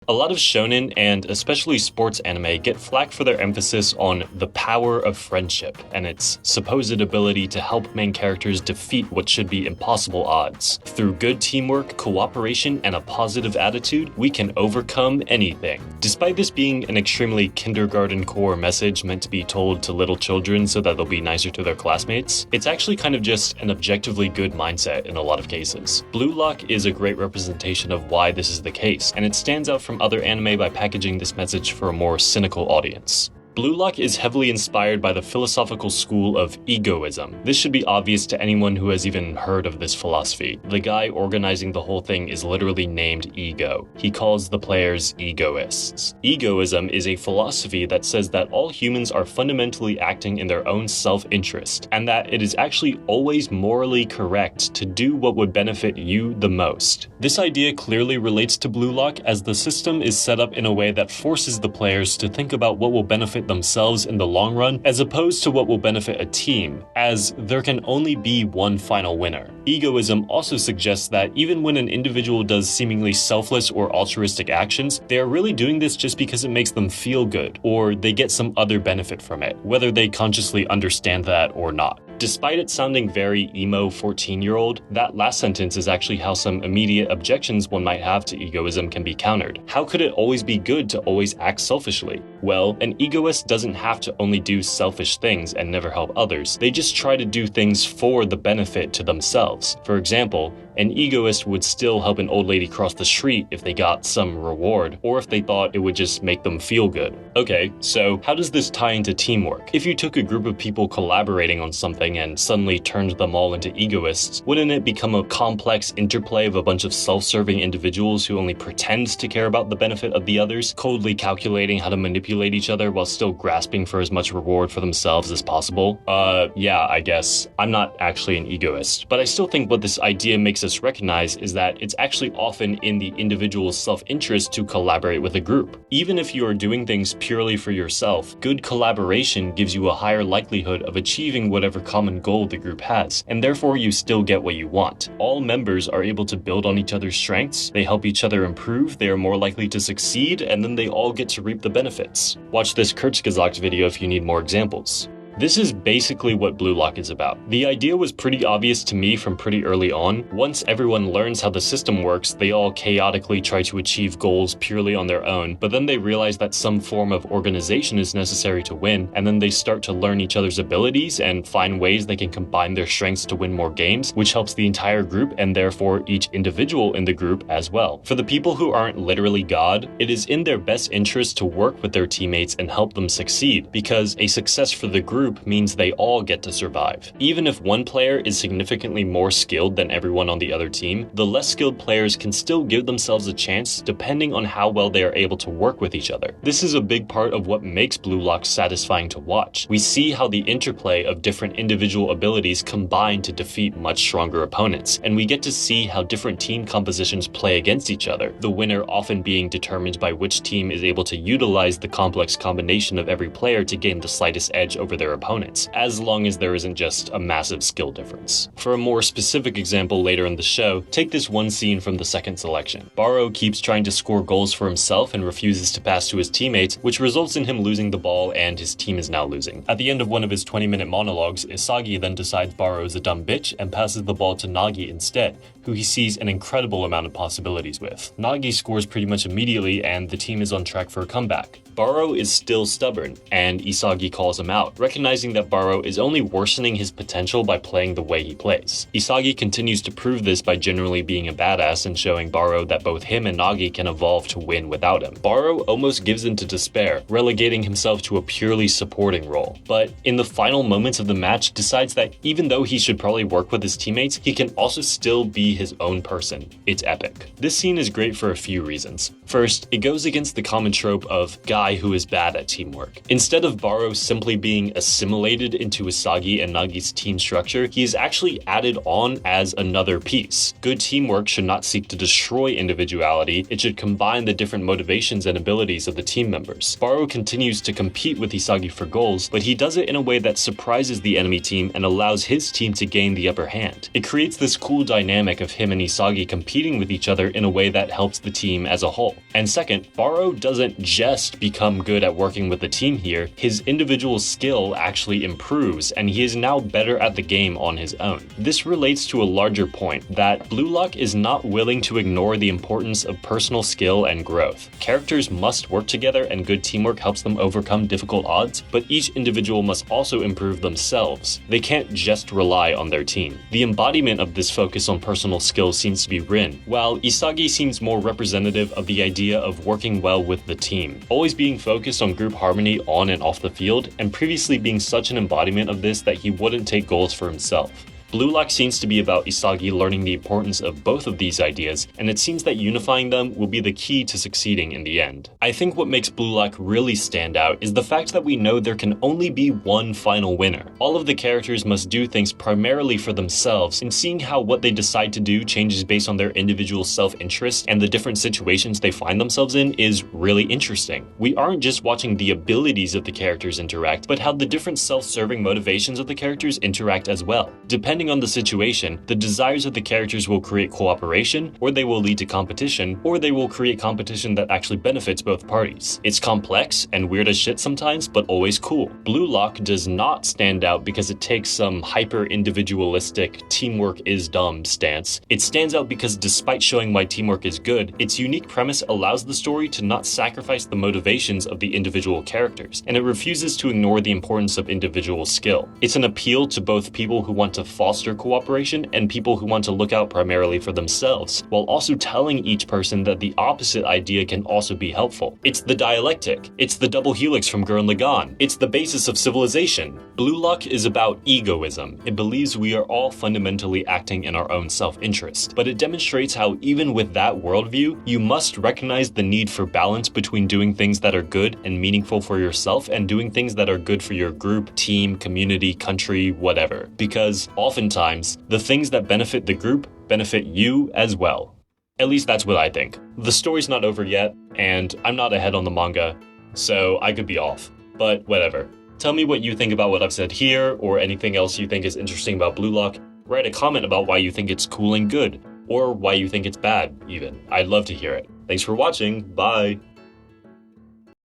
A lot of shonen and especially sports anime get flack for their emphasis on the power of friendship and its supposed ability to help main characters defeat what should be impossible odds. Through good teamwork, cooperation, and a positive attitude, we can overcome anything. Despite this being an extremely kindergarten core message meant to be told to little children so that they'll be nicer to their classmates, it's actually kind of just an objectively good mindset in a lot of cases. Blue Lock is a great representation of why this is the case, and it stands out from other anime by packaging this message for a more cynical audience. Blue Lock is heavily inspired by the philosophical school of egoism. This should be obvious to anyone who has even heard of this philosophy. The guy organizing the whole thing is literally named Ego. He calls the players egoists. Egoism is a philosophy that says that all humans are fundamentally acting in their own self-interest, and that it is actually always morally correct to do what would benefit you the most. This idea clearly relates to Blue Lock, as the system is set up in a way that forces the players to think about what will benefit themselves in the long run, as opposed to what will benefit a team, as there can only be one final winner. Egoism also suggests that even when an individual does seemingly selfless or altruistic actions, they are really doing this just because it makes them feel good, or they get some other benefit from it, whether they consciously understand that or not. Despite it sounding very emo 14-year-old, that last sentence is actually how some immediate objections one might have to egoism can be countered. How could it always be good to always act selfishly? Well, an egoist doesn't have to only do selfish things and never help others. They just try to do things for the benefit to themselves. For example, an egoist would still help an old lady cross the street if they got some reward, or if they thought it would just make them feel good. Okay, so how does this tie into teamwork? If you took a group of people collaborating on something and suddenly turned them all into egoists, wouldn't it become a complex interplay of a bunch of self-serving individuals who only pretend to care about the benefit of the others, coldly calculating how to manipulate each other while still grasping for as much reward for themselves as possible? Yeah, I guess. I'm not actually an egoist, but I still think what this idea makes us recognize is that it's actually often in the individual's self-interest to collaborate with a group. Even if you are doing things purely for yourself, good collaboration gives you a higher likelihood of achieving whatever common goal the group has, and therefore you still get what you want. All members are able to build on each other's strengths, they help each other improve, they are more likely to succeed, and then they all get to reap the benefits. Watch this Kurzgesagt video if you need more examples. This is basically what Blue Lock is about. The idea was pretty obvious to me from pretty early on. Once everyone learns how the system works, they all chaotically try to achieve goals purely on their own, but then they realize that some form of organization is necessary to win, and then they start to learn each other's abilities and find ways they can combine their strengths to win more games, which helps the entire group and therefore each individual in the group as well. For the people who aren't literally God, it is in their best interest to work with their teammates and help them succeed, because a success for the group means they all get to survive. Even if one player is significantly more skilled than everyone on the other team, the less skilled players can still give themselves a chance depending on how well they are able to work with each other. This is a big part of what makes Blue Lock satisfying to watch. We see how the interplay of different individual abilities combine to defeat much stronger opponents, and we get to see how different team compositions play against each other, the winner often being determined by which team is able to utilize the complex combination of every player to gain the slightest edge over their opponents, as long as there isn't just a massive skill difference. For a more specific example later in the show, take this one scene from the second selection. Baro keeps trying to score goals for himself and refuses to pass to his teammates, which results in him losing the ball and his team is now losing. At the end of one of his 20-minute monologues, Isagi then decides Baro is a dumb bitch and passes the ball to Nagi instead, who he sees an incredible amount of possibilities with. Nagi scores pretty much immediately and the team is on track for a comeback. Baro is still stubborn, and Isagi calls him out, recognizing that Baro is only worsening his potential by playing the way he plays. Isagi continues to prove this by generally being a badass and showing Baro that both him and Nagi can evolve to win without him. Baro almost gives in to despair, relegating himself to a purely supporting role, but in the final moments of the match decides that even though he should probably work with his teammates, he can also still be his own person. It's epic. This scene is great for a few reasons. First, it goes against the common trope of guy who is bad at teamwork. Instead of Baro simply being a assimilated into Usagi and Nagi's team structure, he is actually added on as another piece. Good teamwork should not seek to destroy individuality, it should combine the different motivations and abilities of the team members. Baro continues to compete with Usagi for goals, but he does it in a way that surprises the enemy team and allows his team to gain the upper hand. It creates this cool dynamic of him and Usagi competing with each other in a way that helps the team as a whole. And second, Baro doesn't just become good at working with the team here, his individual skill actually improves, and he is now better at the game on his own. This relates to a larger point, that Blue Lock is not willing to ignore the importance of personal skill and growth. Characters must work together and good teamwork helps them overcome difficult odds, but each individual must also improve themselves. They can't just rely on their team. The embodiment of this focus on personal skill seems to be Rin, while Isagi seems more representative of the idea of working well with the team, always being focused on group harmony on and off the field, and previously being such an embodiment of this that he wouldn't take goals for himself. Blue Lock seems to be about Isagi learning the importance of both of these ideas, and it seems that unifying them will be the key to succeeding in the end. I think what makes Blue Lock really stand out is the fact that we know there can only be one final winner. All of the characters must do things primarily for themselves, and seeing how what they decide to do changes based on their individual self-interest and the different situations they find themselves in is really interesting. We aren't just watching the abilities of the characters interact, but how the different self-serving motivations of the characters interact as well. Depending on the situation, the desires of the characters will create cooperation, or they will lead to competition, or they will create competition that actually benefits both parties. It's complex and weird as shit sometimes, but always cool. Blue Lock does not stand out because it takes some hyper-individualistic teamwork is dumb stance. It stands out because despite showing why teamwork is good, its unique premise allows the story to not sacrifice the motivations of the individual characters, and it refuses to ignore the importance of individual skill. It's an appeal to both people who want to foster cooperation and people who want to look out primarily for themselves, while also telling each person that the opposite idea can also be helpful. It's the dialectic. It's the double helix from Gurren Lagann. It's the basis of civilization. Blue Lock is about egoism. It believes we are all fundamentally acting in our own self-interest, but it demonstrates how even with that worldview, you must recognize the need for balance between doing things that are good and meaningful for yourself and doing things that are good for your group, team, community, country, whatever. Because oftentimes, the things that benefit the group benefit you as well. At least that's what I think. The story's not over yet, and I'm not ahead on the manga, so I could be off. But whatever. Tell me what you think about what I've said here, or anything else you think is interesting about Blue Lock. Write a comment about why you think it's cool and good, or why you think it's bad, even. I'd love to hear it. Thanks for watching, bye!